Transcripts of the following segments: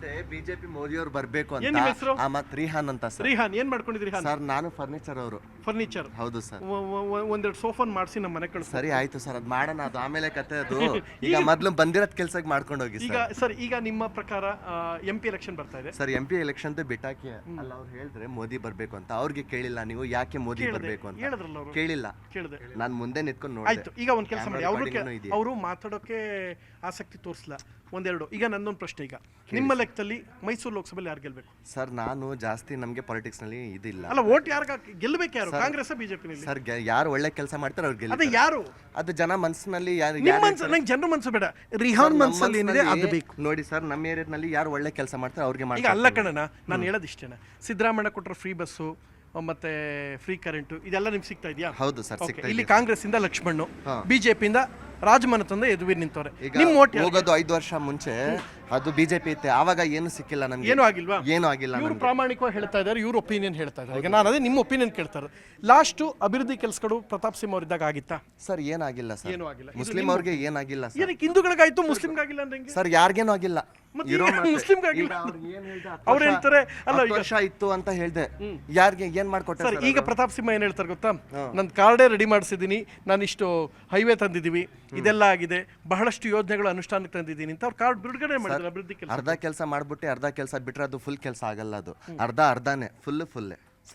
ಹೇಳಿದ್ರೆ ಬಿಜೆಪಿ ಮೋದಿ ಅವ್ರು ಬರ್ಬೇಕು ಏನ್ ನಿಮ್ಮ ಅಂತ ಹೆಸರು? ಮತ್ ರಿಹಾನ್ ಅಂತ ಸರ್. ರಿಹಾನ್ ಏನ್ ಮಾಡ್ಕೊಂಡಿದ್ರಿ ರಿಹಾನ್? ಸರ್ ನಾನು ಫರ್ನಿಚರ್ ಅವರು. ಫರ್ನಿಚರ್. ಹೌದು ಸರ್. ಒಂದೆರಡು ಸೋಫಾನ್ ಮಾಡಿಸಿ ನಮ್ಮ ಮನೆ ಕಳಿಸಿ. ಸರಿ ಆಯ್ತು ಸರ್, ಅದ್ ಮಾಡೋಣ, ಅದು ಆಮೇಲೆ ಕತೆ ಅದು. ಈಗ ಮೊದ್ಲು ಬಂದಿರೋದ್ ಕೆಲ್ಸಕ್ಕೆ ಮಾಡ್ಕೊಂಡು ಹೋಗಿ ಈಗ ಸರ್. ಈಗ ನಿಮ್ಮ ಪ್ರಕಾರ MP ಎಲೆಕ್ಷನ್ ಬರ್ತಾ ಇದೆ ಸರ್. MP ಎಲೆಕ್ಷನ್ ಬಿಟ್ಟಾಕಿ ಅಲ್ಲ, ಅವ್ರು ಹೇಳಿದ್ರೆ ಮೋದಿ ಬರ್ಬೇಕು ಅಂತ. ಅವ್ರಿಗೆ ಕೇಳಿಲ್ಲ ನೀವು ಯಾಕೆ ಮೋದಿ ಬರ್ಬೇಕು ಅಂತ ಹೇಳಿದ್ರಲ್ಲ ಅವರು? ಕೇಳಿಲ್ಲ, ಕೇಳಿದೆ. ನಾನ್ ಮುಂದೆ ನಿಂತ್ಕೊಂಡು ನೋಡಿ. ಆಯ್ತು, ಈಗ ಒಂದ್ ಕೆಲಸ ಮಾಡಿ, ಅವರು ಮಾತಾಡೋಕೆ ಆಸಕ್ತಿ ತೋರಿಸಲ್ಲ ಒಂದೆರಡು. ಈಗ ನನ್ನೊಂದು ಪ್ರಶ್ನೆ, ಈಗ ನಿಮ್ಮ ಲೆಕ್ಕದಲ್ಲಿ ಮೈಸೂರು ಲೋಕಸಭೆಯಲ್ಲಿ ಯಾರು ಗೆಲ್ಬೇಕು? ಸರ್ ನಾನು ಜಾಸ್ತಿ ನಮ್ಗೆ ಪಾಲಿಟಿಕ್ಸ್ ನಲ್ಲಿ ಇದಿಲ್ಲ. ಅಲ್ಲ, ವೋಟ್ ಯಾರು ಗೆಲ್ಲಬೇಕು? ಯಾರು, ಕಾಂಗ್ರೆಸ್ ಬಿಜೆಪಿ? ಸರ್ ಯಾರು ಒಳ್ಳೆ ಕೆಲಸ ಮಾಡ್ತಾರೆ ಅವ್ರು ಗೆಲ್ಲ. ಅದೇ ಯಾರು? ಅದು ಜನ ಮನಸ್ಸಿನಲ್ಲಿ ನಂಗೆ ಜನರ ಮನಸ್ಸು ಬೇಡ, ರಿಹಾನ್ ಮನಸ್ಸಲ್ಲಿ ಏನಿದೆ ಅದು ಬೇಕು. ನೋಡಿ ಸರ್, ನಮ್ಮ ಏರಿಯಾದಲ್ಲಿ ಯಾರು ಒಳ್ಳೆ ಕೆಲಸ ಮಾಡ್ತಾರೆ ಅವ್ರಿಗೆ ಮಾಡಿ. ಈಗ ಅಲ್ಲ ಕಣನ, ನಾನು ಹೇಳೋದಿಷ್ಟೇನ, ಸಿದ್ದರಾಮಯ್ಯ ಕೊಟ್ಟರೆ ಫ್ರೀ ಬಸ್ಸು ಮತ್ತೆ ಫ್ರೀ ಕರೆಂಟ್ ಇದೆಲ್ಲ ನಿಮ್ಗೆ ಸಿಗ್ತಾ ಇದೆಯಾ? ಹೌದು ಸರ್, ಇಲ್ಲಿ ಕಾಂಗ್ರೆಸ್ ಇಂದ ಲಕ್ಷ್ಮಣ್ಣು, ಬಿಜೆಪಿಯಿಂದ ರಾಜಮನ ತಂದೆ ಯದುವೀರ್ ನಿಂತವ್ರೆ. ನಿಮ್ ಓಟ್ ಹೋಗೋದು 5 ವರ್ಷ ಮುಂಚೆ ಅದು ಬಿಜೆಪಿ ಇತ್ತೆ, ಆವಾಗ ಏನು ಸಿಕ್ಕಿಲ್ಲ ನಮ್ಗೆ. ಏನು ಆಗಿಲ್ವಾ? ಏನು ಆಗಿಲ್ಲ. ಇವರು ಪ್ರಾಮಾಣಿಕವಾಗಿ ಹೇಳ್ತಾ ಇದ್ದಾರೆ, ಇವ್ರ ಒಪಿನಿಯನ್ ಹೇಳ್ತಾ ಇದ್ದಾರೆ. ಈಗ ನಾನು ಅದೇ ನಿಮ್ಮ ಒಪಿನಿಯನ್ ಕೇಳ್ತಾರೆ. ಲಾಸ್ಟ್ ಅಭಿವೃದ್ಧಿ ಕೆಲಸಗಳು ಪ್ರತಾಪ್ ಸಿಂಹ ಅವರಿದ್ದಾಗ ಆಗಿತ್ತಾ? ಸರ್ ಏನಾಗಿಲ್ಲ ಸರ್. ಏನು ಆಗಿಲ್ಲ. ಮುಸ್ಲಿಂ ಅವ್ರಿಗೆ ಏನಾಗಿಲ್ಲ ಸರ್. ಏನಕ್ಕೆ ಹಿಂದೂಗಳಿಗಾಯ್ತು ಮುಸ್ಲಿಂಗಾಗಿಲ್ಲ ಅಂದ್ರೆ? ಸರ್ ಯಾರಿಗೇನು ಆಗಿಲ್ಲ, ಮುಸ್ಲಿಂಗಾಗಿಲ್ಲ. ಅವ್ರು ಹೇಳ್ತಾರೆ ಅಲ್ಲ, ಈಗ ವರ್ಷ ಇತ್ತು ಅಂತ ಹೇಳ್ದೆ, ಯಾರಿಗೆ ಏನ್ ಮಾಡ್ಕೊಟ್ಟಾರೆ ಸರ್? ಈಗ ಪ್ರತಾಪ್ ಸಿಂಹ ಏನ್ ಹೇಳ್ತಾರೆ ಗೊತ್ತಾ? ನನ್ನ ಕಾರ್ಡೇ ರೆಡಿ ಮಾಡಿಸಿದೀನಿ, ನಾನು ಇಷ್ಟು ಹೈವೇ ತಂದಿದ್ದೀವಿ, ಇದೆಲ್ಲ ಆಗಿದೆ, ಬಹಳಷ್ಟು ಯೋಜನೆಗಳು ಅನುಷ್ಠಾನಕ್ಕೆ ತಂದಿದ್ದೀನಿ ಅಂತ ಅವ್ರು ಕಾರ್ಡ್ ಬಿಡುಗಡೆ ಮಾಡಿದ್ರು. ಅಭಿವೃದ್ಧಿ ಕೆಲಸ ಅರ್ಧ ಕೆಲಸ ಮಾಡ್ಬಿಟ್ಟು ಅರ್ಧ ಕೆಲಸ ಬಿಟ್ರೆ ಅದು ಫುಲ್ ಕೆಲಸ ಆಗಲ್ಲ. ಅದು ಅರ್ಧನೇ ಫುಲ್.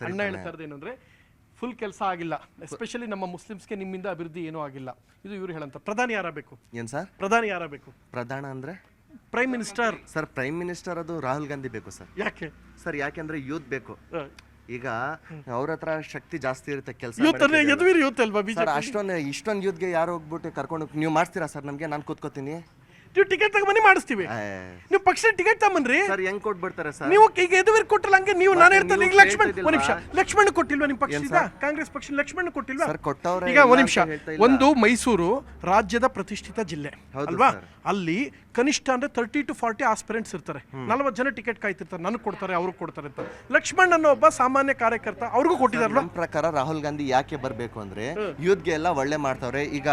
ಅಣ್ಣ ಹೇಳ್ತಾ ಇರೋದು ಏನಂದ್ರೆ ಫುಲ್ ಕೆಲಸ ಆಗಿಲ್ಲ, ಎಸ್ಪೆಷಲಿ ನಮ್ಮ ಮುಸ್ಲಿಮ್ಸ್ಗೆ ನಿಮ್ಮಿಂದ ಅಭಿವೃದ್ಧಿ ಏನೂ ಆಗಿಲ್ಲ. ಇದು ಇವ್ರು ಹೇಳಂತ. ಪ್ರಧಾನಿ ಯಾರಬೇಕು? ಏನ್ ಸರ್? ಪ್ರಧಾನಿ ಯಾರಬೇಕು? ಪ್ರಧಾನ ಅಂದ್ರೆ prime minister. Sir prime minister ಅದು ರಾಹುಲ್ ಗಾಂಧಿ ಬೇಕು ಸರ್. ಯಾಕೆ ಸರ್? ಯಾಕೆಂದ್ರೆ ಯೂತ್ ಬೇಕು. ಈಗ ಅವ್ರ ಹತ್ರ ಶಕ್ತಿ ಜಾಸ್ತಿ ಇರುತ್ತೆ ಕೆಲಸ. ಯದುವೀರ್ ಯೂತ್ ಅಲ್ವಾ ಬಿಜೆಪಿ? ಇಷ್ಟೊಂದು ಯೂತ್ಗೆ ಯಾರು ಹೋಗ್ಬಿಟ್ಟು ಕರ್ಕೊಂಡು ನೀವು ಮಾಡ್ತೀರಾ ಸರ್? ನಮ್ಗೆ ನಾನು ಕೂತ್ಕೋತೀನಿ, ನೀವು ಟಿಕೆಟ್ ತಗೊಂಬನ್ನಿ ಮಾಡಿಸ್ತೀವಿ. ನೀವು ಪಕ್ಷದ ಟಿಕೆಟ್ ತಗೊಂಬನ್ರಿ. ಸರ್ ಹೆಂಗ್ ಕೊಟ್ಬಿಡ್ತಾರೆ ಸರ್? ನೀವು ಈಗ ಯದುವೀರ್ ಕೊಟ್ಟಲ್ಲ ಹಂಗೆ ನೀವು. ನಾನು ಹೇಳ್ತೇನೆ ಈಗ ಲಕ್ಷ್ಮಣ್, ಒಂದ್ ನಿಮಿಷ, ಲಕ್ಷ್ಮಣ್ ಕೊಟ್ಟಿಲ್ವಾ ನಿಮ್ಮ ಪಕ್ಷದಿಂದ? ಕಾಂಗ್ರೆಸ್ ಪಕ್ಷ ಲಕ್ಷ್ಮಣ್ ಕೊಟ್ಟಿಲ್ವಾ? ಸರ್ ಕೊಟ್ಟವ್ರೆ. ಈಗ ಒಂದ್ ನಿಮಿಷ, ಒಂದು ಮೈಸೂರು ರಾಜ್ಯದ ಪ್ರತಿಷ್ಠಿತ ಜಿಲ್ಲೆ ಅಲ್ವಾ? ಅಲ್ಲಿ ಕನಿಷ್ಠ ಅಂದ್ರೆ 30 to 40 ಆಸ್ಪಿರೆಂಟ್ಸ್ ಇರ್ತಾರೆ. 40 ಜನ ಟಿಕೆಟ್ ಕಾಯ್ತಿರ್ತಾರೆ, ನನಗೆ ಕೊಡ್ತಾರೆ, ಅವ್ರಿಗೆ ಕೊಡ್ತಾರೆ ಅಂತ. ಲಕ್ಷ್ಮಣ್ ಅನ್ನೋ ಒಬ್ಬ ಸಾಮಾನ್ಯ ಕಾರ್ಯಕರ್ತ, ಅವ್ರಿಗೂ ಕೊಟ್ಟಿದಾರಲ್ಲ. ನಮ್ಮ ಪ್ರಕಾರ ರಾಹುಲ್ ಗಾಂಧಿ ಯಾಕೆ ಬರ್ಬೇಕು ಅಂದ್ರೆ ಯೂತ್ಗೆ ಎಲ್ಲ ಒಳ್ಳೆ ಮಾಡ್ತಾವ್ರೆ. ಈಗ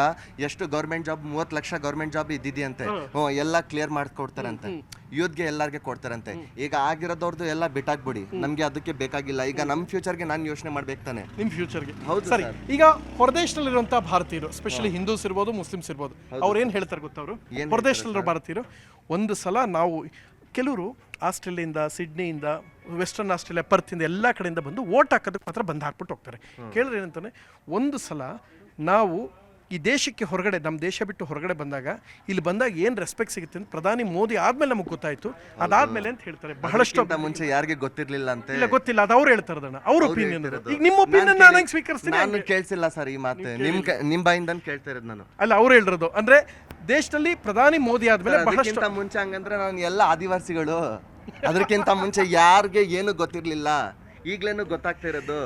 ಎಷ್ಟು government job, 30 lakh government job ಇದ್ದಿದೆಯಂತೆ, ಎಲ್ಲ ಕ್ಲಿಯರ್ ಮಾಡ್ಕೊಡ್ತಾರಂತೆ. ಯೂತ್ಗೆ ಎಲ್ಲಾರ್ಗೆ ಕೊಡ್ತಾರಂತೆ. ಈಗ ಆಗಿರೋದವ್ರದ್ದು ಎಲ್ಲ ಬಿಟ್ಟಾಕ್ಬಿಡಿ, ನಮ್ಗೆ ಅದಕ್ಕೆ ಬೇಕಾಗಿಲ್ಲ. ಈಗ ನಮ್ಮ ಫ್ಯೂಚರ್ಗೆ ನಾನು ಯೋಚನೆ ಮಾಡ್ಬೇಕು ತಾನೆ. ನಿಮ್ ಫ್ಯೂಚರ್ಗೆ ಹೌದು ಸರಿ. ಈಗ ಹೊರದೇಶದಲ್ಲಿರುವಂತಹ ಭಾರತೀಯರು, ಸ್ಪೆಷಲಿ ಹಿಂದೂಸ್ ಇರ್ಬೋದು, ಮುಸ್ಲಿಮ್ಸ್ ಇರ್ಬೋದು, ಅವ್ರು ಏನ್ ಹೇಳ್ತಾರೆ ಗೊತ್ತಾ? ಅವರು ಹೊರದೇಶದಲ್ಲಿರೋ ಭಾರತೀಯರು ಒಂದು ಸಲ ನಾವು ಕೆಲವರು ಆಸ್ಟ್ರೇಲಿಯಿಂದ, ಸಿಡ್ನಿಯಿಂದ, ವೆಸ್ಟರ್ನ್ ಆಸ್ಟ್ರೇಲಿಯಾ, ಪರ್ತಿಂದ ಎಲ್ಲ ಕಡೆಯಿಂದ ಬಂದು ವೋಟ್ ಹಾಕೋದಕ್ಕೆ ಮಾತ್ರ ಬಂದು ಹಾಕ್ಬಿಟ್ಟು ಹೋಗ್ತಾರೆ. ಕೇಳಿದ್ರೆ ಏನಂತಾನೆ, ಒಂದು ಸಲ ನಾವು ಈ ದೇಶಕ್ಕೆ ಹೊರಗಡೆ, ನಮ್ಮ ದೇಶ ಬಿಟ್ಟು ಹೊರಗಡೆ ಬಂದಾಗ, ಇಲ್ಲಿ ಬಂದಾಗ ಏನು ರೆಸ್ಪೆಕ್ಟ್ ಸಿಗುತ್ತೆ ಅಂತ ಪ್ರಧಾನಿ ಮೋದಿ ಆದ್ಮೇಲೆ ನಮಗೆ ಗೊತ್ತಾಯ್ತು. ಅದಾದ್ಮೇಲೆ ಅಂತ ಹೇಳ್ತಾರೆ. ಬಹಳಷ್ಟು ಮುಂಚೆ ಯಾರಿಗೆ ಗೊತ್ತಿರ್ಲಿಲ್ಲ ಅಂತ. ಇಲ್ಲ, ಗೊತ್ತಿಲ್ಲ, ಅದು ಅವ್ರು ಹೇಳ್ತಾ ಇರೋದಣ್ಣ, ಅವ್ರ ಒಪಿನಿಯನ್. ಈಗ ನಿಮ್ಮ ಒಪಿನಿಯನ್ ನಾನು ಸ್ವೀಕರಿಸ್ತೀನಿ. ನಾನು ಕೇಳಿಸಿಲ್ಲ ಸರ್ ಈ ಮಾತು, ನಿಮ್ ಬಾಯಿಂದ ಕೇಳ್ತಾ ಇರೋದು ನಾನು. ಅಲ್ಲ, ಅವ್ರು ಹೇಳಿರೋದು ಅಂದ್ರೆ ದೇಶದಲ್ಲಿ ಪ್ರಧಾನಿ ಮೋದಿ ಆದ್ಮೇಲೆ ಬಹಳಷ್ಟು ಮುಂಚೆ ಹಂಗಂದ್ರೆ ನಾನು ಎಲ್ಲ ಆದಿವಾಸಿಗಳು, ಅದಕ್ಕಿಂತ ಮುಂಚೆ ಯಾರಿಗೆ ಏನು ಗೊತ್ತಿರ್ಲಿಲ್ಲ, ಈಗ್ಲೇನು ಗೊತ್ತಾಗ್ತಾ ಇರೋದು.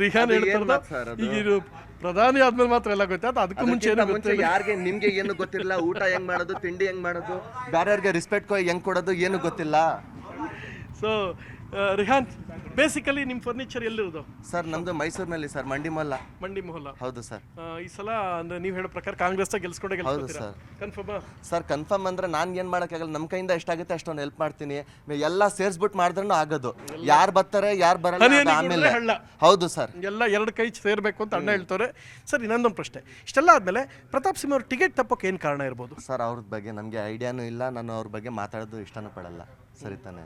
ರಿಹಾನ್ ಹೇಳ್ತಾರೆ ಈಗ ಪ್ರಧಾನಿ ಆದ್ಮೇಲೆ ಮಾತ್ರ ಎಲ್ಲ ಗೊತ್ತಾಯ್ತು, ಅದಕ್ಕೂ ಮುಂಚೆ ಯಾರಿಗೆ ನಿಮ್ಗೆ ಏನು ಗೊತ್ತಿಲ್ಲ. ಊಟ ಹೆಂಗ್ ಮಾಡೋದು, ತಿಂಡಿ ಹೆಂಗ್ ಮಾಡೋದು, ಬೇರೆಯವ್ರಿಗೆ ರೆಸ್ಪೆಕ್ಟ್ ಹೆಂಗ್ ಕೊಡೋದು ಏನು ಗೊತ್ತಿಲ್ಲ. ಸೊ ರಿಹಾನ್, ಬೇಸಿಕಲಿ ನಿಮ್ಮ ಫರ್ನಿಚರ್ ಎಲ್ಲಿರೋದು? ಸರ್ ನಮ್ದು ಮೈಸೂರಿನಲ್ಲಿ ಸರ್, ಮಂಡಿ ಮೊಹಲ್ಲ. ಹೌದು ಸರ್. ಈ ಸಲ ಅಂದ್ರೆ ನೀವು ಹೇಳೋ ಪ್ರಕಾರ ಕಾಂಗ್ರೆಸ್ ಗೆಲ್ಸ್ಕೊಂಡೇ ಗೆಲ್ಸ್ಕೊತೀರಾ? Confirm sir? ಕನ್ಫರ್ಮ್ ಅಂದ್ರೆ ನಾನು ಏನ್ ಮಾಡಕ್ಕಾಗಲ್ಲ, ನಮ್ಮ ಕೈಯಿಂದ ಎಷ್ಟಾಗುತ್ತೆ ಅಷ್ಟೊಂದು ಹೆಲ್ಪ್ ಮಾಡ್ತೀನಿ. ಎಲ್ಲ ಸೇರ್ಸ್ಬಿಟ್ಟು ಮಾಡಿದ್ರೂ ಆಗೋದು. ಯಾರು ಬರ್ತಾರೆ ಯಾರು ಬರಲ್ಲ ಆಮೇಲೆ. ಹೌದು ಸರ್, ಎಲ್ಲ ಎರಡು ಕೈ ಸೇರ್ಬೇಕು ಅಂತ ಅಣ್ಣ ಹೇಳ್ತಾರೆ. ಸರ್ ಇನ್ನೊಂದೊಂದು ಪ್ರಶ್ನೆ, ಇಷ್ಟೆಲ್ಲ ಆದ್ಮೇಲೆ ಪ್ರತಾಪ್ ಸಿಂಹ ಅವ್ರ ಟಿಕೆಟ್ ತಪ್ಪಕ್ಕೆ ಏನ್ ಕಾರಣ ಇರ್ಬೋದು? ಸರ್ ಅವ್ರ ಬಗ್ಗೆ ನಮ್ಗೆ ಐಡಿಯಾನು ಇಲ್ಲ, ನಾನು ಅವ್ರ ಬಗ್ಗೆ ಮಾತಾಡೋದು ಇಷ್ಟನೂ ಪಡಲ್ಲ. ಸರಿ ತಾನೆ?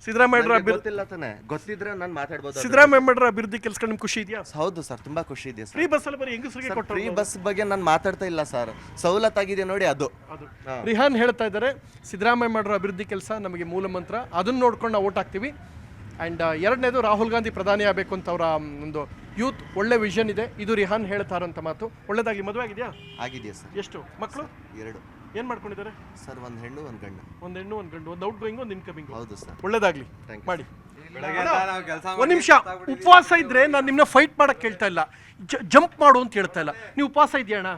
ಸಿದ್ದರಾಮಯ್ಯ ಗೊತ್ತಿಲ್ಲ ತಾನೆ? ಗೊತ್ತಿದ್ರೆ ನಾನು ಮಾತಾಡ್ಬೋದು. ಸಿದ್ದರಾಮಯ್ಯ ಅಭಿವೃದ್ಧಿ ಕೆಲಸಗಳು ನಿಮ್ಗೆ ಖುಷಿ ಇದೆಯಾ? ಹೌದು ಸರ್, ತುಂಬಾ ಖುಷಿ ಇದೆ ಸರ್. ಫ್ರೀ ಬಸ್ ಅಲ್ಲಿ ಬರೀ ಹೆಂಗಸರಿಗೆ ಕೊಟ್ಟರು. ಫ್ರೀ ಬಸ್ ಬಗ್ಗೆ ನಾನು ಮಾತಾಡ್ತಾ ಇಲ್ಲ ಸರ್, ಸವಲತ್ತಾಗಿದೆ ನೋಡಿ ಅದು. ರಿಹಾನ್ ಹೇಳ್ತಾ ಇದ್ದಾರೆ, ಸಿದ್ದರಾಮಯ್ಯ ಮಾಡಿರೋ ಅಭಿವೃದ್ಧಿ ಕೆಲಸ ನಮಗೆ ಮೂಲ ಮಂತ್ರ, ಅದನ್ನ ನೋಡ್ಕೊಂಡು ನಾವು ಓಟ್ ಹಾಕ್ತೀವಿ. ಆ್ಯಂಡ್ ಎರಡನೇದು ರಾಹುಲ್ ಗಾಂಧಿ ಪ್ರಧಾನಿ ಆಗಬೇಕು ಅಂತ ಅವರ ಒಂದು ಯೂತ್ ಒಳ್ಳೆ ವಿಷನ್ ಇದೆ. ಇದು ರಿಹಾನ್ ಹೇಳ್ತಾ ಇರೋಂಥ ಮಾತು. ಒಳ್ಳೇದಾಗಲಿ. ಮದುವೆ ಆಗಿದೆಯಾ? ಆಗಿದೆಯಾ ಸರ್. ಎಷ್ಟು ಮಕ್ಕಳು? 2. ಏನ್ ಮಾಡ್ಕೊಂಡಿದ್ದಾರೆ ಸರ್? ಒಂದು ಹೆಣ್ಣು ಒಂದು ಗಂಡು. ಒಂದು ಹೆಣ್ಣು ಒಂದು ಗಂಡು, ಒಂದು ಔಟ್ ಗೋಯಿಂಗ್ ಒಂದು ಇನ್ಕಮಿಂಗ್. ಹೌದು ಸರ್. ಒಳ್ಳೇದಾಗ್ಲಿ, ಮಾಡಿ. ಒಂದ್ ನಿಮಿಷ, ಉಪವಾಸ ಇದ್ರೆ ನಾನು ನಿಮ್ಮನ್ನ ಫೈಟ್ ಮಾಡಕ್ ಕೇಳ್ತಾ ಇಲ್ಲ, ಜಂಪ್ ಮಾಡು ಅಂತ ಹೇಳ್ತಾ ಇಲ್ಲ. ನೀವು ಉಪವಾಸ ಇದೆಯಣ್ಣ?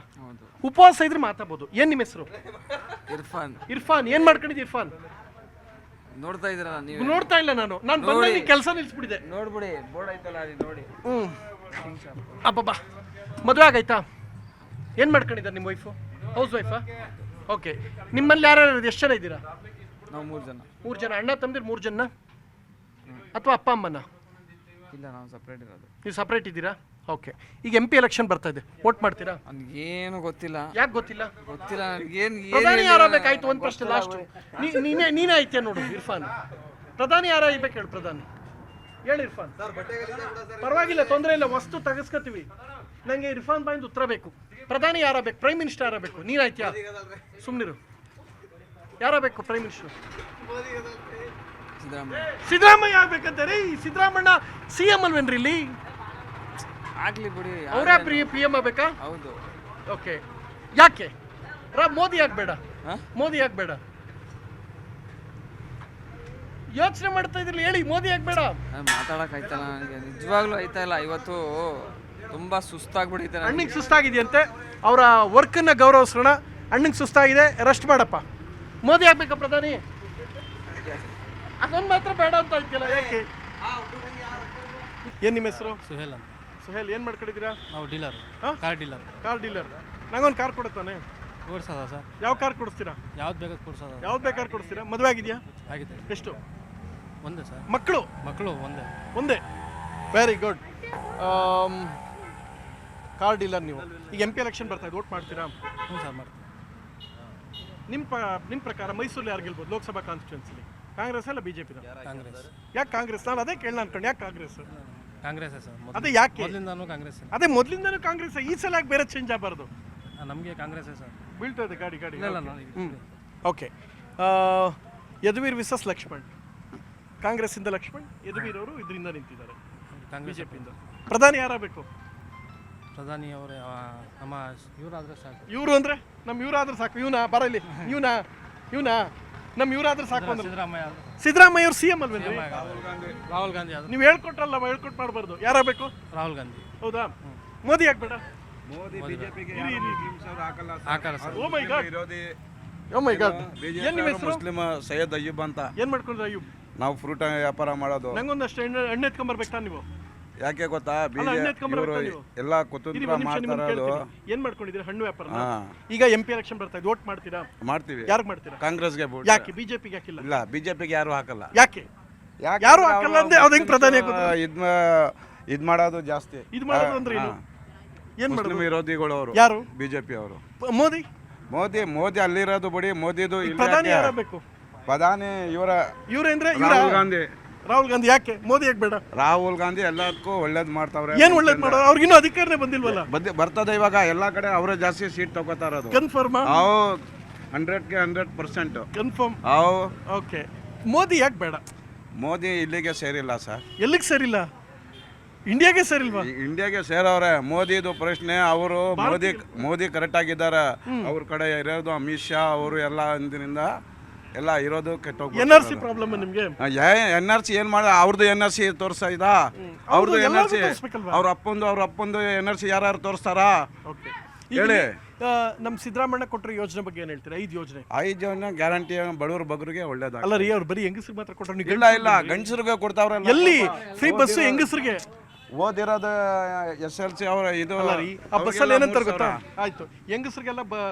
ಉಪವಾಸ ಇದ್ರೆ ಮಾತಾಡ್ಬೋದು. ಏನ್ ನಿಮ್ಮ ಹೆಸರು? ಇರ್ಫಾನ್. ಇರ್ಫಾನ್, ಏನ್ ಮಾಡ್ಕೊಂಡಿದ್ದೆ ಇರ್ಫಾನ್? ನೋಡ್ತಾ ಇದ್ದೀರಾ ನೀವು? ನೋಡ್ತಾ ಇಲ್ಲ ನಾನು ಬಂದ ಕೆಲಸ ನಿಲ್ಸ್ಬಿಟ್ಟಿದೆ. ನೋಡ್ಬಿಡಿ, ಬೋರ್ಡ್ ಐತಲ್ಲ ಅಲ್ಲಿ ನೋಡಿ. ಅಬ್ಬಬ್ಬಾ, ಮದುವೆ ಆಗೈತಾ? ಏನ್ ಮಾಡ್ಕೊಂಡಿದ್ದಾರೆ ನಿಮ್ಮ ವೈಫು? ಹೌಸ್ ವೈಫಾ? ಓಕೆ. ನಿಮ್ಮಲ್ಲಿ ಯಾರು ಎಷ್ಟು ಜನ ಇದ್ದೀರಾ? ನಾವು 3 ಜನ. 3 ಜನ ಅಣ್ಣ ತಮ್ಮದಿರು 3 ಜನ ಅಥವಾ ಅಪ್ಪ ಅಮ್ಮನ? ಇಲ್ಲ, ನಾವು ಸಪ್ರೇಟ್ ಇರೋದು. ನೀವು ಸಪ್ರೇಟ್ ಇದ್ದೀರಾ? ಓಕೆ. ಈಗ MP ಎಲೆಕ್ಷನ್ ಬರ್ತಾ ಇದೆ, ವೋಟ್ ಮಾಡ್ತೀರಾ? ನನಗೇನು ಗೊತ್ತಿಲ್ಲ. ಯಾಕೆ ಗೊತ್ತಿಲ್ಲ? ಗೊತ್ತಿಲ್ಲ ನನಗೇನು. ಪ್ರಧಾನಿ ಯಾರಾಗಬೇಕಾಯ್ತು ಒಂದು ಪ್ರಶ್ನೆ ಲಾಸ್ಟ್. ನೀನೇ ಐತೆ ನೋಡು ಇರ್ಫಾನ್. ಪ್ರಧಾನಿ ಯಾರಾಗಬೇಕು ಹೇಳು? ಪ್ರಧಾನಿ ಹೇಳಿ ಇರ್ಫಾನ್. ಪರವಾಗಿಲ್ಲ, ತೊಂದರೆ ಇಲ್ಲ, ವಸ್ತು ತೆಗೆಸ್ಕೊತೀವಿ. ನನಗೆ ಇರ್ಫಾನ್ ಬಾಯಿಂದ ಉತ್ತರ ಬೇಕು. ಪ್ರಧಾನಿ ಯಾರಾಗಬೇಕು? Prime minister ಯಾರಾಗಬೇಕು? ನೀನಾಯ್ತ್ಯಾ? ಸುಮ್ಮನಿರು. ಯಾರಾಗಬೇಕು ಪ್ರೈಮ್ ಮಿನಿಸ್ಟರ್? ಸಿದ್ದರಾಮಯ್ಯ ಆಗ್ಬೇಕಂತ ರೀ. ಸಿದ್ದರಾಮಣ್ಣ CM ಅಲ್ವೇನ್ರಿ ಇಲ್ಲಿ? ಆಗ್ಲಿ ಬಿಡಿ. ಅವರೇ PM ಆಗ್ಬೇಕಾ? ಹೌದು. ಓಕೆ. ಯಾಕೆ ಮೋದಿ ಆಗ್ಬೇಡ? ಮೋದಿ ಆಗ್ಬೇಡ ಯೋಚನೆ ಮಾಡ್ತಾ ಇದ್ರಲ್ಲಿ, ಹೇಳಿ ಮೋದಿ ಆಗ್ಬೇಡ. ಮಾತಾಡಕ್ ಆಯ್ತಲ್ಲ ನನಗೆ, ನಿಜವಾಗ್ಲೂ ಆಯ್ತಾ ಇಲ್ಲ. ಇವತ್ತು ತುಂಬಾ ಸುಸ್ತಾಗ್ಬಿಟ್ಟಿದೆ. ಅಣ್ಣಿಗೆ ಸುಸ್ತಾಗಿದೆಯಂತೆ, ಅವರ ವರ್ಕನ್ನ ಗೌರವಿಸೋಣ. ಅಣ್ಣಿಗೆ ಸುಸ್ತಾಗಿದೆ, ರೆಸ್ಟ್ ಮಾಡಪ್ಪ. ಮೋದಿ ಆಗ್ಬೇಕಾ ಪ್ರಧಾನಿ? ಅದೊಂದು ಮಾತ್ರ ಬೇಡ ಅಂತ ಆಯ್ತಿಲ್ಲ, ಯಾಕೆ? ಏನು ನಿಮ್ಮ ಹೆಸರು? ಸುಹೇಲ್ ಅಂತ. ಸುಹೇಲ್, ಏನು ಮಾಡ್ಕೊಂಡಿದ್ದೀರಾ? ನಾವು ಡೀಲರ್, ಕಾರ್ ಡೀಲರ್. ನಂಗೊಂದು ಕಾರ್ ಕೊಡುತ್ತಾನೆ. ಕೊಡ್ಸೋದ ಸರ್? ಯಾವ ಕಾರ್ ಕೊಡಿಸ್ತೀರಾ? ಯಾವ್ದು ಬೇಕಾದ್ರೆ ಕೊಡ್ಸೋದ. ಯಾವ್ದು ಬೇಕಾದ್ರೆ ಕೊಡಿಸ್ತೀರಾ? ಮದುವೆ ಆಗಿದೆಯಾ? ಆಗಿದೆ. ಎಷ್ಟು ಒಂದೇ ಸರ್. ಮಕ್ಕಳು? ಒಂದೇ. ಒಂದೇ. Very good. ಕಾರ್ ಡೀಲರ್ ನೀವು. ಈಗ MP ಎಲೆಕ್ಷನ್ ಬರ್ತಾ ಇದೆ, ವೋಟ್ ಮಾಡ್ತೀರಾ? ಹ್ಞೂ ಸರ್, ಮಾಡ್ತೀವಿ. ನಿಮ್ಮ ಪ್ರಕಾರ ಮೈಸೂರಲ್ಲಿ ಯಾರು ಗೆಲ್ಬೋದು ಲೋಕಸಭಾ ಕಾನ್ಸ್ಟಿಟ್ಯೂನ್ಸಿಲಿ? ಕಾಂಗ್ರೆಸ್ ಅಲ್ಲ BJP? ಕಾಂಗ್ರೆಸ್. ಯಾಕೆ ಕಾಂಗ್ರೆಸ್? ನಾನು ಅದೇ ಕೇಳೋಣ ಅನ್ಕೊಂಡು. ಯಾಕೆ ಕಾಂಗ್ರೆಸ್? ಕಾಂಗ್ರೆಸ್ ಸರ್. ಅದೇ ಯಾಕೆ? ಮೊದಲಿಂದಾನು ಕಾಂಗ್ರೆಸ್. ಅದೇ ಮೊದಲಿಂದನೂ ಕಾಂಗ್ರೆಸ್. ಈ ಸಲ ಯಾಕೆ ಬೇರೆ ಚೇಂಜ್ ಆಗಬಾರ್ದು? ನಮಗೆ ಕಾಂಗ್ರೆಸ್ ಸರ್. ಬೀಳ್ತಾ ಇದೆ ಗಾಡಿ. ಇಲ್ಲ. ಓಕೆ. ಯದುವೀರ್ ವಿಸಸ್ ಲಕ್ಷ್ಮಣ್. ಕಾಂಗ್ರೆಸ್ಸಿಂದ ಲಕ್ಷ್ಮಣ್, ಯದುವೀರ್ ಅವರು ಇದರಿಂದ ನಿಂತಿದ್ದಾರೆ BJPಯಿಂದ. ಪ್ರಧಾನಿ ಯಾರಾಗಬೇಕು? ಪ್ರಧಾನಿ ಅವರು ನಮ್ಮ ಇವರಾದ್ರೆ ಸಾಕು. ಇವರು ಅಂದರೆ ನಮ್ಮ ಇವರಾದ್ರೆ ಸಾಕು. ಇವನಾ ಬರಲಿ? ಇವನಾ ನಮ್ಮ ಇವರಾದ್ರೆ ಸಾಕು ಅಂದ್ರೆ ಸಿದ್ದರಾಮಯ್ಯ ಅವ್ರು CM ಅಲ್ವೇನ್ರಿ? ರಾಹುಲ್ ಗಾಂಧಿ ಆದ್ರೆ. ನೀವು ಹೇಳ್ಕೊಟ್ರಲ್ಲ, ಹೇಳ್ಕೊಟ್ಟು ಮಾಡಬಾರ್ದು. ಯಾರಾಗಬೇಕು? ರಾಹುಲ್ ಗಾಂಧಿ. ಹೌದಾ? ಮೋದಿ ಆಗ್ಬೇಡ? ಹಾಕಲ್ಲ ಸರ್. ಓ ಮೈ ಗಾಡ್. ಏನು ನಿಮ್ಮ ಹೆಸರು? ಮುಸ್ಲಿಂ ಸೈಯದ್ ಅಯ್ಯೂಬ್ ಅಂತ. ಏನು ಮಾಡ್ಕೊಂಡ್ರೆ ಅಯ್ಯೂಬ್? ನಾವು ಫ್ರೂಟ್ ವ್ಯಾಪಾರ ಮಾಡೋದು. ನಂಗೊಂದಷ್ಟು ಎಣ್ಣೆ ಎತ್ಕೊಂಬರ್ಬೇಕಾ ನೀವು? ಯಾಕೆ ಗೊತ್ತಾ? ಎಣ್ಣೆ ಎತ್ಕೊಂಬರ್ಬೇಕಾ ನೀವು? ಎಲ್ಲ ಕುತಂತ್ರ ಮಾಡ್ತಾರದು. ಏನ್ ಮಾಡ್ಕೊಂಡಿದ್ದೀರಾ? ಹಣ್ಣು ವ್ಯಾಪಾರ. ಹಾ. ಈಗ MP ಎಲೆಕ್ಷನ್ ಬರ್ತಾ ಇದೆ, ವೋಟ್ ಮಾಡ್ತೀರಾ? ಮಾಡ್ತೀವಿ. ಯಾರಿಗೆ ಮಾಡ್ತೀರಾ? ಕಾಂಗ್ರೆಸ್ಗೆ vote. ಯಾಕೆ BJPಗೆ ಯಾಕಿಲ್ಲ? ಇಲ್ಲ, ಬಿಜೆಪಿಗೆ ಯಾರು ಹಾಕಲ್ಲ. ಯಾಕೆ ಯಾರು ಹಾಕಲ್ಲ ಅಂದ್ರೆ ಅವ್ರು ಹೆಂಗ್ ಪ್ರಧಾನಿ ಆಗೋದು? ಇದ್ ಮಾಡೋದು ಜಾಸ್ತಿ. ಇದು ಮಾಡೋದು ಅಂದ್ರೆ ಏನು? ಏನ್ ಮುಸ್ಲಿಂ ಮಾಡೋದು? ವಿರೋಧಿಗಳು ಅವರು. ಯಾರು? ಬಿಜೆಪಿ ಅವರು. ಮೋದಿ ಮೋದಿ ಅಲ್ಲಿರೋದು ಬಿಡಿ, ಮೋದಿದು ಪ್ರಧಾನಿ ಯಾರಬೇಕು? ಪ್ರಧಾನಿ ಇವ್ರೇಂದ್ರೆ ರಾಹುಲ್ ಗಾಂಧಿ. ರಾಹುಲ್ ಗಾಂಧಿ. ಯಾಕೆ ಮೋದಿ ಯಾಕೆ ಬೇಡ? ರಾಹುಲ್ ಗಾಂಧಿ ಎಲ್ಲದಕ್ಕೂ ಒಳ್ಳೇದ್ ಮಾಡ್ತಾವ್ರೆ. ಏನ್ ಒಳ್ಳೇದ್ ಮಾಡೋದು? ಅವ್ರಿಗಿನ್ನೂ ಅಧಿಕಾರನೇ ಬಂದಿಲ್ವಲ್ಲ. ಬರ್ತದೆ ಇವಾಗ. ಎಲ್ಲಾ ಕಡೆ ಅವರೇ ಜಾಸ್ತಿ ಸೀಟ್ ತಗೋತಾ ಇರೋದು. ಕನ್ಫರ್ಮ್? 100ಕ್ಕೆ 100%. ಕನ್ಫರ್ಮ್. ಓಕೆ. ಮೋದಿ ಯಾಕೆ ಬೇಡ? ಮೋದಿ ಇಲ್ಲಿಗೆ ಸೇರಿಲ್ಲ ಸರ್. ಎಲ್ಲಿಗೆ ಸೇರಿಲ್ಲ? ಇಂಡಿಯಾಗೆ ಸೇರಿಲ್ವಾ? ಇಂಡಿಯಾಗೆ ಸೇರವ್ರೆ. ಮೋದಿದು ಪ್ರಶ್ನೆ. ಅವರು ಮೋದಿ ಕರೆಕ್ಟ್ ಆಗಿದ್ದಾರೆ. ಅವ್ರ ಕಡೆ ಇರೋದು ಅಮಿತ್ ಶಾ ಅವರು ಎಲ್ಲ ಅಂದಿನಿಂದ ಎಲ್ಲ ಇರೋದು ಕೆಟ್ಟೋಗಿ. NRC ಪ್ರಾಬ್ಲಮ್ ನಿಮ್ಗೆ? NRC ಏನ್ ಮಾಡ? ಅವ್ರದ್ದು NRC ತೋರ್ಸ್ತಾ ಇದ? ಅವ್ರದ್ದು NRC ಅವ್ರ ಅಪ್ಪಂದು NRC ಯಾರು ತೋರಿಸ್ತಾರಾ? ಹೇಳಿ. ನಮ್ ಸಿದ್ದರಾಮಣ್ಣ ಕೊಟ್ಟರೆ ಯೋಜನೆ ಬಗ್ಗೆ ಏನ್ ಹೇಳ್ತೀರಾ? 5 ಯೋಜನೆ. 5 ಜನ ಗ್ಯಾರಂಟಿ ಬಡವ್ರ ಬಗ್ರಿಗೆ ಒಳ್ಳೇದಾಗ. ಅಲ್ಲ ರೀ, ಅವ್ರು ಬರೀ ಹೆಂಗಸ್ರಿಗೆ ಮಾತ್ರ ಕೊಟ್ಟರು. ಇಲ್ಲ ಗಂಡಸರಿಗೆ ಕೊಡ್ತಾವ್ರಲ್ಲ. ಎಲ್ಲಿ ಫ್ರೀ ಬಸ್ ಹೆಂಗಸ್ರಿಗೆ? ಓದಿರೋದು SLC ಅವರ ಇದು. ಆ ಬಸ್ಸಲ್ಲಿ ಏನಂತಾರೆ ಗೊತ್ತಾ? ಆಯ್ತು, ಹೆಂಗಸರಿಗೆಲ್ಲ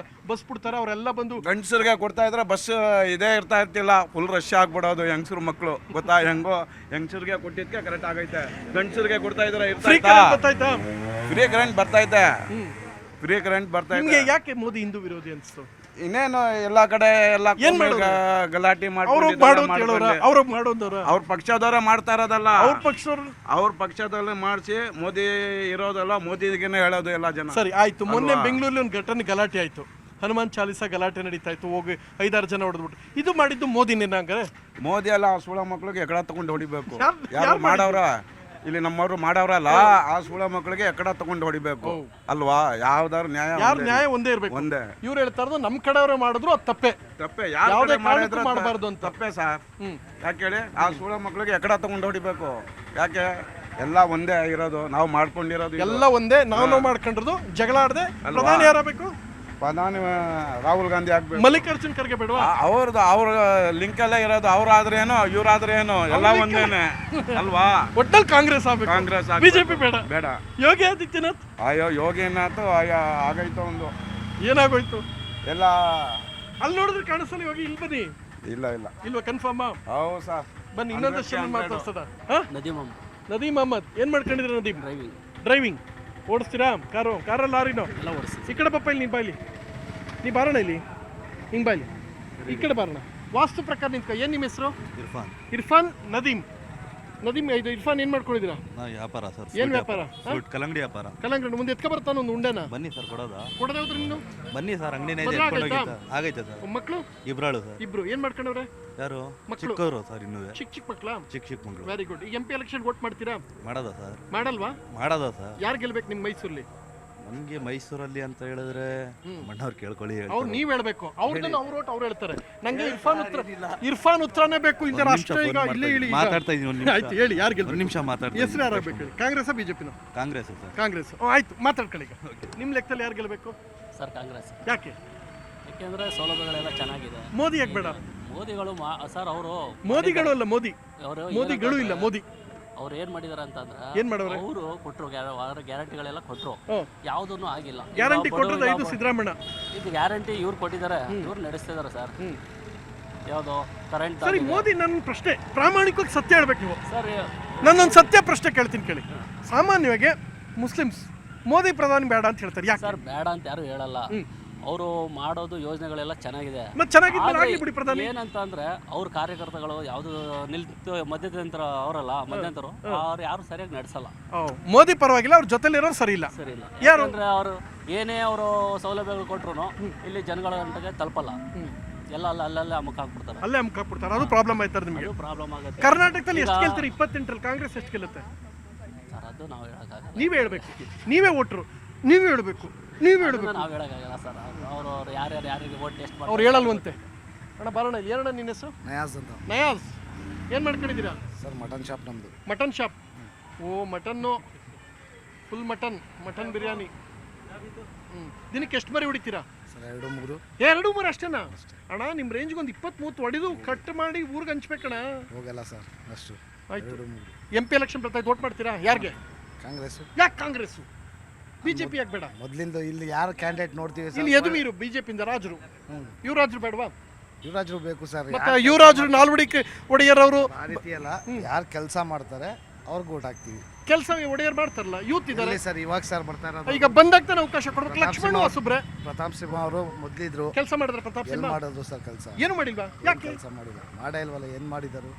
ಬಸ್ ಬಿಡ್ತಾರೆ, ಅವರೆಲ್ಲ ಬಂದು. ಗಂಡಸರಿಗೆ ಕೊಡ್ತಾ ಇದ್ರೆ ಬಸ್ ಇದೇ ಇರ್ತಿಲ್ಲ, ಫುಲ್ ರಶ್ ಆಗ್ಬಿಡೋದು. ಹೆಂಗಸರು ಮಕ್ಕಳು ಗೊತ್ತಾ? ಹೆಂಗಸರಿಗೆ ಕೊಟ್ಟಿದ್ಕೆ ಕರೆಕ್ಟ್ ಆಗೈತೆ. ಗಂಡಸರಿಗೆ ಕೊಡ್ತಾ ಇದ್ರೆ ಫ್ರೀ ಕರೆಂಟ್ ಬರ್ತೈತೆ. ಫ್ರೀ ಕರೆಂಟ್ ನಿಮ್ಗೆ ಯಾಕೆ ಮೋದಿ ಹಿಂದೂ ವಿರೋಧಿ ಅನ್ಸ್ತು? ಇನ್ನೇನು ಎಲ್ಲಾ ಕಡೆ ಎಲ್ಲ ಗಲಾಟೆ ಅವ್ರ ಪಕ್ಷದವ್ರ ಮಾಡ್ತಾ ಇರೋದಲ್ಲ. ಅವ್ರ ಪಕ್ಷದಲ್ಲಿ ಮಾಡಿಸಿ ಮೋದಿ ಇರೋದಲ್ಲ, ಮೋದಿಗೆನೆ ಹೇಳೋದು ಎಲ್ಲ ಜನ. ಸರಿ ಆಯ್ತು. ಮೊನ್ನೆ ಬೆಂಗಳೂರಲ್ಲಿ ಒಂದು ಘಟನೆ ಗಲಾಟೆ ಆಯ್ತು. ಹನುಮಾನ್ ಚಾಲಿಸಾ ಗಲಾಟೆ ನಡೀತಾ ಇತ್ತು. ಹೋಗಿ 5-6 ಜನ ಹೊಡೆದ್ಬಿಟ್ಟು. ಇದು ಮಾಡಿದ್ದು ಮೋದಿನೇ ಹಂಗಾರೆ? ಮೋದಿ ಎಲ್ಲ ಆ ಸುಳ ಮಕ್ಳಿಗೆ ಎಕಡ ತಗೊಂಡು ಹೊಡಿಬೇಕು. ಯಾರು ಮಾಡವ್ರ? ಇಲ್ಲಿ ನಮ್ಮವ್ರು ಮಾಡವ್ರಲ್ಲ, ಆ ಸುಳ ಮಕ್ಕಳಿಗೆ ಎಕಡ ತಗೊಂಡು ಹೊಡಿಬೇಕು ಅಲ್ವಾ? ಯಾವ್ದಾರು ನ್ಯಾಯ ಒಂದೇ ಇರ್ಬೇಕು. ಒಂದೇ. ಇವ್ರು ಹೇಳ್ತಾ ಇರೋದು ನಮ್ ಕಡೆಯವ್ರೆ ಮಾಡಿದ್ರು ಅದು ತಪ್ಪೇ. ಯಾವ್ದೇ ಮಾಡಬಾರ್ದು ಅಂತ. ತಪ್ಪೇ ಸರ್. ಯಾಕೆ ಹೇಳಿ? ಆ ಸುಳ ಮಕ್ಕಳಿಗೆ ಎಕಡ ತಗೊಂಡು ಹೊಡಿಬೇಕು. ಯಾಕೆ? ಎಲ್ಲ ಒಂದೇ ಇರೋದು. ನಾವು ಮಾಡ್ಕೊಂಡಿರೋದು ಎಲ್ಲ ಒಂದೇ. ನಾವು ಮಾಡ್ಕೊಂಡಿರೋದು. ಜಗಳ ಆಡದೆ ಪ್ರಧಾನಿ ಯಾರಬೇಕು? ಪ್ರಧಾನಿ ರಾಹುಲ್ ಗಾಂಧಿ ಆಗ್ಬೇಕು. ಮಲ್ಲಿಕಾರ್ಜುನ್ ಖರ್ಗೆ ಬೇಡವಾ? ಅವ್ರ ಲಿಂಕ್ ಎಲ್ಲ ಇರೋದು. ಅವ್ರಾದ್ರೇನು ಇವ್ರಾದ್ರೇನು ಎಲ್ಲ ಒಂದೇನೆ ಅಲ್ವಾ? ಒಟ್ಟಲ್ಲಿ ಕಾಂಗ್ರೆಸ್ ಆಗ್ಬೇಕು. ಕಾಂಗ್ರೆಸ್ BJP ಬೇಡ. ಬೇಡ. ಯೋಗಿ ಆದಿತ್ಯನಾಥ್. ಅಯ್ಯೋ ಯೋಗಿನಾಥ್ ಆಗೈತು ಒಂದು. ಏನಾಗೋಯ್ತು? ಎಲ್ಲ ಅಲ್ಲಿ ನೋಡಿದ್ರೆ ಕಾಣಿಸಲ್ಲ. ಯೋಗಿ ಇಲ್ಲಿ ಬನ್ನಿ. ಇಲ್ಲ ಇಲ್ಲ ಇಲ್ವಾ ಕನ್ಫರ್ಮ್? ಹೌದು ಸರ್. ಬನ್ನಿ ಇನ್ನೊಂದಷ್ಟು ಜನ ಮಾತಾಡ್ಸದ. ನದೀಮ್ ಅಹಮದ್ ಏನ್ ಮಾಡ್ಕೊಂಡಿದ್ದೀರಾ ನದೀಮ್? ಡ್ರೈವಿಂಗ್ ಓಡಿಸ್ತೀರಾ? ಕಾರಲ್ಲಿ ಲಾರಿನೋ? ಈ ಕಡೆ ಬಪ್ಪ, ಇಲ್ಲಿ ನೀ ಬಾಯ್ಲಿ, ನೀ ಬಾರೋಣ, ಇಲ್ಲಿ ಹಿಂಗೆ ಬಾಯ್ಲಿ, ಈ ಕಡೆ ಬಾರೋಣ. ವಾಸ್ತು ಪ್ರಕಾರ ನಿಂತ್ಕೊ. ಏನು ನಿಮ್ಮ ಹೆಸರು? ಇರ್ಫಾನ್. ನದೀಮ್ ಇದು ಇರ್ಫಾನ್ ಏನು ಮಾಡ್ಕೊಂಡಿದ್ದೀರಾ? ವ್ಯಾಪಾರ ಸರ್. ಏನು ವ್ಯಾಪಾರ? ಕಲ್ಲಂಗಡಿ ವ್ಯಾಪಾರ. ಕಲ್ಲಂಗಡಿ ಮುಂದೆ ಎತ್ಕೊ ಬರ್ತಾನ ಒಂದು ಉಂಡೆನ. ಬನ್ನಿ ಸರ್, ಕೊಡೋದಾ? ಕೊಡದೆ ಹೋದ್ರೆ ನೀನು? ಬನ್ನಿ ಸರ್, ಅಂಗಡಿನೇ ಇದೆ, ಆಗೈತೆ ಸರ್. ಮಕ್ಕಳು ಇಬ್ರಾಳು ಸರ್. ಇಬ್ರು ಏನು ಮಾಡ್ಕೊಂಡವ್ರೆ? ಯಾರು? ಮಕ್ಕಳು. ಚಿಕ್ಕವರು ಸರ್, ಇನ್ನೂ ಚಿಕ್ಕ ಮಕ್ಕಳ? ಚಿಕ್ಕ ಮಕ್ಕಳು. Very good. ಈ MP ಎಲೆಕ್ಷನ್ ವೋಟ್ ಮಾಡ್ತೀರಾ? ಮಾಡೋದಾ ಸರ್? ಮಾಡಲ್ವಾ? ಮಾಡೋದಾ ಸರ್? ಯಾರು ಗೆಲ್ಬೇಕು ನಿಮ್ಮ ಮೈಸೂರಲ್ಲಿ? ನಮಗೆ ಮೈಸೂರಲ್ಲಿ ಅಂತ ಹೇಳಿದ್ರೆ ಮಣ್ಣವ್ರು ಕೇಳ್ಕೊಳ್ಳಿ. ಅವ್ರು ನೀವ್ ಹೇಳ್ಬೇಕು. ಅವ್ರನ್ನ ಅವ್ರು ಹೇಳ್ತಾರೆ. ನಂಗೆ ಇರ್ಫಾನ್ ಉತ್ತರನೇ ಬೇಕು. ಇಂದ ರಾಷ್ಟ್ರ ಈಗ ಇಲ್ಲೇ ಹೇಳಿ. ಮಾತಾಡ್ತಾ ಇದೀನಿ. ಆಯ್ತು ಹೇಳಿ, ಯಾರು ಗೆಲ್ಬೇಕು? ಒಂದು ನಿಮಿಷ ಮಾತಾಡ್ತೀನಿ. ಹೆಸರು ಯಾರು ಬೇಕು ಹೇಳಿ? ಕಾಂಗ್ರೆಸ್ ಬಿಜೆಪಿನ? ಕಾಂಗ್ರೆಸ್ ಸರ್. ಕಾಂಗ್ರೆಸ್. ಆಯ್ತು, ಮಾತಾಡ್ಕೊಳ್ಳಿ. ನಿಮ್ಮ ಲೆಕ್ಕದಲ್ಲಿ ಯಾರು ಗೆಲ್ಬೇಕು ಸರ್? ಕಾಂಗ್ರೆಸ್. ಯಾಕೆ? ಯಾಕೆಂದ್ರೆ ಸೌಲಭ್ಯಗಳೆಲ್ಲ ಚೆನ್ನಾಗಿದೆ. ಮೋದಿ ಯಾಕೆ ಬೇಡ? ಮೋದಿಗಳು ಸರ್ ಅವರು ಮೋದಿಗಳು ಅಲ್ಲ, ಮೋದಿಗಳು ಇಲ್ಲ, ಮೋದಿ ಅವ್ರು ಏನ್ ಮಾಡಿದಾರೆ ಅಂತಂದ್ರೆ, ಏನ್ ಮಾಡವ್ರೆ? ಅವರು ಕೊಟ್ಟರು ಗ್ಯಾರಂಟಿಗಳೆಲ್ಲ ಕೊಟ್ಟರು, ಯಾವುದನ್ನು ಆಗಿಲ್ಲ. ಗ್ಯಾರಂಟಿ ಕೊಟ್ಟರೆ ಇದು ಸಿದ್ದರಾಮಯ್ಯ. ಇದು ಗ್ಯಾರಂಟಿ ಇವ್ರು ಕೊಟ್ಟಿದ್ದಾರೆ, ಇವ್ರು ನಡೆಸ್ತಿದ್ದಾರೆ ಸರ್. ಯಾವುದು ಕರೆಂಟ್? ಸರಿ, ಮೋದಿ. ನನ್ನ ಪ್ರಶ್ನೆ ಪ್ರಾಮಾಣಿಕವಾಗಿ ಸತ್ಯ ಹೇಳ್ಬೇಕು ನೀವು. ಸರ್ ನಾನೊಂದು ಸತ್ಯ ಪ್ರಶ್ನೆ ಕೇಳ್ತೀನಿ ಕೇಳಿ. ಸಾಮಾನ್ಯವಾಗಿ ಮುಸ್ಲಿಮ್ಸ್ ಮೋದಿ ಪ್ರಧಾನಿ ಬೇಡ ಅಂತ ಹೇಳ್ತಾರೆ. ಯಾಕೆ ಸರ್? ಬೇಡ ಅಂತ ಯಾರು ಹೇಳಲ್ಲ. ಅವರು ಮಾಡೋದು ಯೋಜನೆಗಳೆಲ್ಲ ಚೆನ್ನಾಗಿದೆ. ಏನಂತ ಅಂದ್ರೆ ಅವ್ರ ಕಾರ್ಯಕರ್ತಗಳು ಯಾವ್ದು ನಿಲ್ತು ಮಧ್ಯಂತರ ಅವರಲ್ಲ, ಮಧ್ಯಂತರು ಅವ್ರು ಯಾರು ಸರಿಯಾಗಿ ನಡೆಸಲ್ಲ. ಮೋದಿ ಪರವಾಗಿಲ್ಲ, ಅವ್ರ ಜೊತೆಲಿರೋರು ಸರಿ ಇಲ್ಲ. ಯಾಕಂದ್ರೆ ಅವರು ಏನೇ ಅವರು ಸೌಲಭ್ಯಗಳು ಕೊಟ್ರು ಇಲ್ಲಿ ಜನಗಳ ಗಂಟೆಗೆ ತಲುಪಲ್ಲ. ಎಲ್ಲ ಅಲ್ಲಲ್ಲೇ ಅಮ್ಮಕ್ ಹಾಕ್ಬಿಡ್ತಾರೆ. ಅಲ್ಲೇ ಅಮ್ಮಕ್ ಹಾಕ್ಬಿಡ್ತಾರೆ. ಅದು ಪ್ರಾಬ್ಲಮ್ ಆಯ್ತಾರೆ ನಿಮಗೆ. ಪ್ರಾಬ್ಲಮ್ ಆಗುತ್ತೆ. ಕರ್ನಾಟಕದಲ್ಲಿ ಎಷ್ಟು ಗೆಲ್ತೀರಿ? 28ರಲ್ಲಿ ಕಾಂಗ್ರೆಸ್ ಎಷ್ಟು ಗೆಲ್ಲುತ್ತೆ? ಸರ್ ಅದು ನಾವು ಹೇಳಕ್ಕಾಗಲ್ಲ. ನೀವೇ ಹೇಳ್ಬೇಕು. ನೀವೇ ವೋಟ್ರು, ನೀವೇ ಹೇಳ್ಬೇಕು. ನೀವೇ ಹೇಳ್ಬೇಕು. ನಾವು ಹೇಳಕ್ಕಾಗಲ್ಲ ಸರ್. ಅವರು ಯಾರಿಗೆ ವೋಟ್ ಟೆಸ್ಟ್ ಮಾಡಿ ಅವ್ರು ಹೇಳಲ್ವಂತೆ. ಅಣ್ಣ ಬಾರೋಣ. ಏನಣ್ಣ ನಿನ್ನ ಹೆಸರು? ನಯಾಜ್ ಅಂತ. ನಯಾಜ್. ಏನು ಮಾಡ್ಕೊಂಡಿದ್ದೀರಾ ಸರ್? ಮಟನ್ ಶಾಪ್ ನಮ್ಮದು. Mutton shop. ಓ, ಮಟನ್ನು ಫುಲ್ ಮಟನ್ ಬಿರಿಯಾನಿ. ದಿನಕ್ಕೆ ಎಷ್ಟು ಮರಿ ಹೊಡಿತೀರಾ ಸರ್? 2-3. 2-3 ಅಷ್ಟೇನಾ ಅಣ್ಣ? ನಿಮ್ಮ ರೇಂಜ್ಗೆ ಒಂದು 20-30 ಹೊಡಿದು ಕಟ್ ಮಾಡಿ ಊರಿಗೆ ಹಂಚ್ಬೇಕಣ್ಣ. ಹೋಗಲ್ಲ ಸರ್ ಅಷ್ಟು. ಆಯ್ತು. MP ಎಲೆಕ್ಷನ್ ಬರ್ತಾ ವೋಟ್ ಮಾಡ್ತೀರಾ? ಯಾರಿಗೆ? ಕಾಂಗ್ರೆಸ್. ಯಾಕೆ ಕಾಂಗ್ರೆಸ್? ಬಿಜೆಪಿ ಯಾಕೆ ಬೇಡ? ಮೊದಲಿಂದ ಇಲ್ಲಿ ಯಾರು ಕ್ಯಾಂಡಿಡೇಟ್ ನೋಡ್ತೀವಿ ಸರ್? ಇಲ್ಲಿ ಯದುವೀರು ಬಿಜೆಪಿಯಿಂದ ರಾಜರು. ಯುವರಾಜರು ಬೇಡವಾ? ಯುವರಾಜರು ಬೇಕು ಸರ್. ಮತ್ತೆ ಯುವರಾಜರು ನಾಲ್ವಡಿಕೆ ಒಡೆಯರ್ ಅವರು ಆ ರೀತಿ ಅಲ್ಲ, ಯಾರು ಕೆಲಸ ಮಾಡ್ತಾರೆ ಅವ್ರಿಗೆ ವೋಟ್ ಹಾಕ್ತೀವಿ. ಕೆಲಸ ಒಡೆಯರ್ ಮಾಡ್ತಾರಲ್ಲ, ಯೂತ್ ಇದ್ದಾರೆ ಸರ್. ಇವಾಗ ಸರ್ ಬರ್ತಾರೆ. ಈಗ ಬಂದಾಗ್ತಾನೆ ಅವಕಾಶ ಕೊಡ್ಬೇಕು. ಲಕ್ಷ್ಮಣ ಹೊಸಬ್ರೆ. ಪ್ರತಾಪ್ ಸಿಂಹ ಅವರು ಮೊದಲಿದ್ರು. ಕೆಲಸ ಮಾಡಿದ್ರೆ ಪ್ರತಾಪ್ ಸಿಂಹ ಮಾಡಿದ್ರು ಸರ್ ಕೆಲಸ? ಏನು ಮಾಡಿಲ್ವಾ? ಯಾಕೆ ಕೆಲಸ ಮಾಡಿಲ್ಲ? ಮಾಡೇ ಇಲ್ವಲ್ಲ. ಏನು ಮಾಡಿದರು?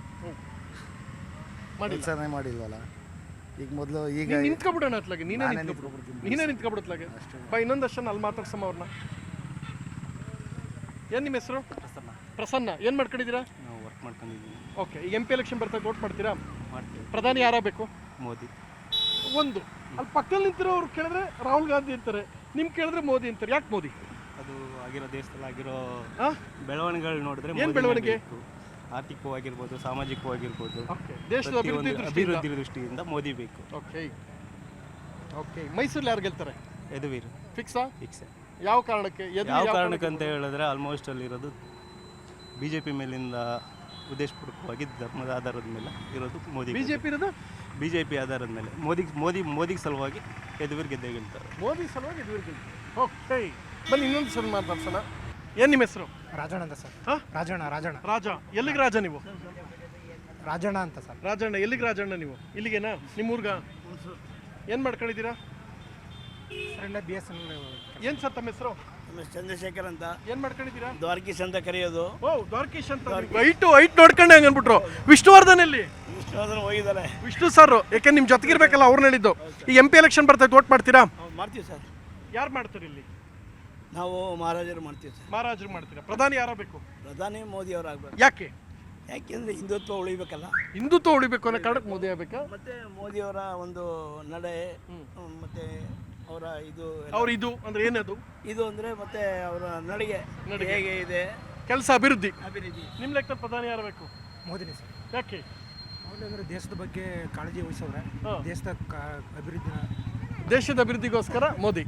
ಕೆಲಸನೇ ಮಾಡಿಲ್ವಲ್ಲ. ಈಗ ಮೊದಲು ಈಗ ನಿಂತ್ಕೊಬಿಡೋಣ ಅತ್ಲಾಗೆ. ನೀನೇ ನಿಂತ್ಕೊಬಿಡತ್ಲಾಗೆ. ಬಾ, ಇನ್ನೊಂದಷ್ಟು ಜನ ಅಲ್ಲಿ ಮಾತಾಡ್ಸಮ್ಮ ಅವ್ರನ್ನ. ಏನು ನಿಮ್ಮ ಹೆಸರು? ಪ್ರಸನ್ನ. ಏನು ಮಾಡ್ಕೊಂಡಿದ್ದೀರಾ? ನಾವು ವರ್ಕ್ ಮಾಡ್ಕೊಂಡಿದ್ದೀವಿ. ಓಕೆ. ಈಗ MP ಎಲೆಕ್ಷನ್ ಬರ್ತಾ ವೋಟ್ ಮಾಡ್ತೀರಾ? ಮಾಡ್ತೀವಿ. ಪ್ರಧಾನಿ ಯಾರಾಗಬೇಕು? ಮೋದಿ. ಒಂದು ಅಲ್ಲಿ ಪಕ್ಕದಲ್ಲಿ ನಿಂತಿರೋರು ಕೇಳಿದ್ರೆ ರಾಹುಲ್ ಗಾಂಧಿ ಅಂತಾರೆ, ನಿಮ್ಗೆ ಕೇಳಿದ್ರೆ ಮೋದಿ ಅಂತಾರೆ. ಯಾಕೆ ಮೋದಿ? ಅದು ಆಗಿರೋ ದೇಶದಲ್ಲಿ ಆಗಿರೋ ಬೆಳವಣಿಗೆಗಳು ನೋಡಿದ್ರೆ ಏನು ಬೆಳವಣಿಗೆ? ಆರ್ಥಿಕವಾಗಿರ್ಬೋದು, ಸಾಮಾಜಿಕವಾಗಿರ್ಬೋದು, ದೇಶದ ಅಭಿವೃದ್ಧಿ ದೃಷ್ಟಿಯಿಂದ ಮೋದಿ ಬೇಕು. ಓಕೆ. ಮೈಸೂರಲ್ಲಿ ಯಾರು ಗೆಲ್ತಾರೆ? ಯದುವೀರ್. ಫಿಕ್ಸಾ? ಫಿಕ್ಸ್. ಯಾವ ಕಾರಣಕ್ಕೆ? ಯಾವ ಕಾರಣಕ್ಕೆ ಅಂತ ಹೇಳಿದ್ರೆ ಆಲ್ಮೋಸ್ಟ್ ಅಲ್ಲಿರೋದು ಬಿಜೆಪಿ ಮೇಲಿಂದ ಉದ್ದೇಶಪೂರ್ವಕವಾಗಿ ಧರ್ಮದ ಆಧಾರದ ಮೇಲೆ ಇರೋದು ಮೋದಿ. ಬಿಜೆಪಿ ಆಧಾರದ ಮೇಲೆ ಮೋದಿಗೆ ಸಲುವಾಗಿ ಯದುವೀರ್ ಗೆದ್ದೇ ಗೆಲ್ತಾರೆ. ಮೋದಿ ಸಲುವಾಗಿ ಯದುವೀರ್ ಗೆಲ್ತಾರೆ. ಓಕೆ. ಬನ್ನಿ ಇನ್ನೊಂದು ಸಲ ಮಾತಾಡ್ಸೋಣ. ಏನು ನಿಮ್ಮ ಹೆಸರು? ರಾಜಣ್ಣ ಅಂತ ಸರ್. ರಾಜಣ್ಣ. ರಾಜ. ಎಲ್ಲಿಗೆ ರಾಜ ನೀವು? ರಾಜಣ್ಣ ಅಂತ ಸರ್. ರಾಜಣ್ಣ. ಎಲ್ಲಿಗೆ ರಾಜಣ್ಣ ನೀವು? ಇಲ್ಲಿಗೆನಾ? ನಿಮ್ಮೂರ್ಗ? ಏನು ಮಾಡ್ಕೊಂಡಿದ್ದೀರಾ? BSNL. ಏನು ಸರ್ ತಮ್ಮ ಹೆಸರು? ಚಂದ್ರಶೇಖರ್ ಅಂತ. ಏನು ಮಾಡ್ಕೊಂಡಿದ್ದೀರಾ? ದ್ವಾರಕೀಶ್ ಅಂತ ಕರೆಯೋದು. ಓ, ದ್ವಾರಕೀಶ್ ಅಂತ. ಐಟ್ ನೋಡ್ಕೊಂಡೆ ಹಂಗೆ ಅಂದ್ಬಿಟ್ರು. ವಿಷ್ಣುವರ್ಧನ್ ಎಲ್ಲಿ? ಹೋಗಿದ್ದಾರೆ. ವಿಷ್ಣು ಸರ್. ಯಾಕೆ ನಿಮ್ಮ ಜೊತೆಗಿರ್ಬೇಕಲ್ಲ, ಅವ್ರನ್ನ ಹೇಳಿದ್ದು. ಈ MP ಎಲೆಕ್ಷನ್ ಬರ್ತೈತೆ, ವೋಟ್ ಮಾಡ್ತೀರಾ? ಮಾಡ್ತೀವಿ ಸರ್. ಯಾರು ಮಾಡ್ತಾರೆ ಇಲ್ಲಿ? ನಾವು ಮಹಾರಾಜರು ಮಾಡ್ತೀವಿ ಸರ್. ಮಹಾರಾಜರು ಮಾಡ್ತೀರಾ? ಪ್ರಧಾನಿ ಯಾರಾಗಬೇಕು? ಪ್ರಧಾನಿ ಮೋದಿ ಅವರಾಗಬೇಕು. ಯಾಕೆ? ಯಾಕೆಂದ್ರೆ ಹಿಂದುತ್ವ ಉಳಿಬೇಕಲ್ಲ. ಹಿಂದುತ್ವ ಉಳಿಬೇಕು ಅನ್ನೋ ಕಾರಣಕ್ಕೆ ಮೋದಿ ಆಗಬೇಕಾ? ಮತ್ತೆ ಮೋದಿಯವರ ಒಂದು ನಡೆ, ಮತ್ತೆ ಅವರ ಇದು ಅಂದ್ರೆ ಏನದು? ಇದು ಅಂದ್ರೆ ಮತ್ತೆ ಅವರ ನಡಿಗೆ ಹೇಗೆ ಇದೆ, ಕೆಲಸ, ಅಭಿವೃದ್ಧಿ. ನಿಮ್ಮ ಲೆಕ್ಕ ಪ್ರಧಾನಿ ಯಾರಬೇಕು? ಮೋದಿನೇ ಸರ್. ಯಾಕೆ? ಮೋದಿ ಅಂದರೆ ದೇಶದ ಬಗ್ಗೆ ಕಾಳಜಿ ವಹಿಸೋರೆ. ದೇಶದ ಅಭಿವೃದ್ಧಿಗೋಸ್ಕರ ಮೋದಿ.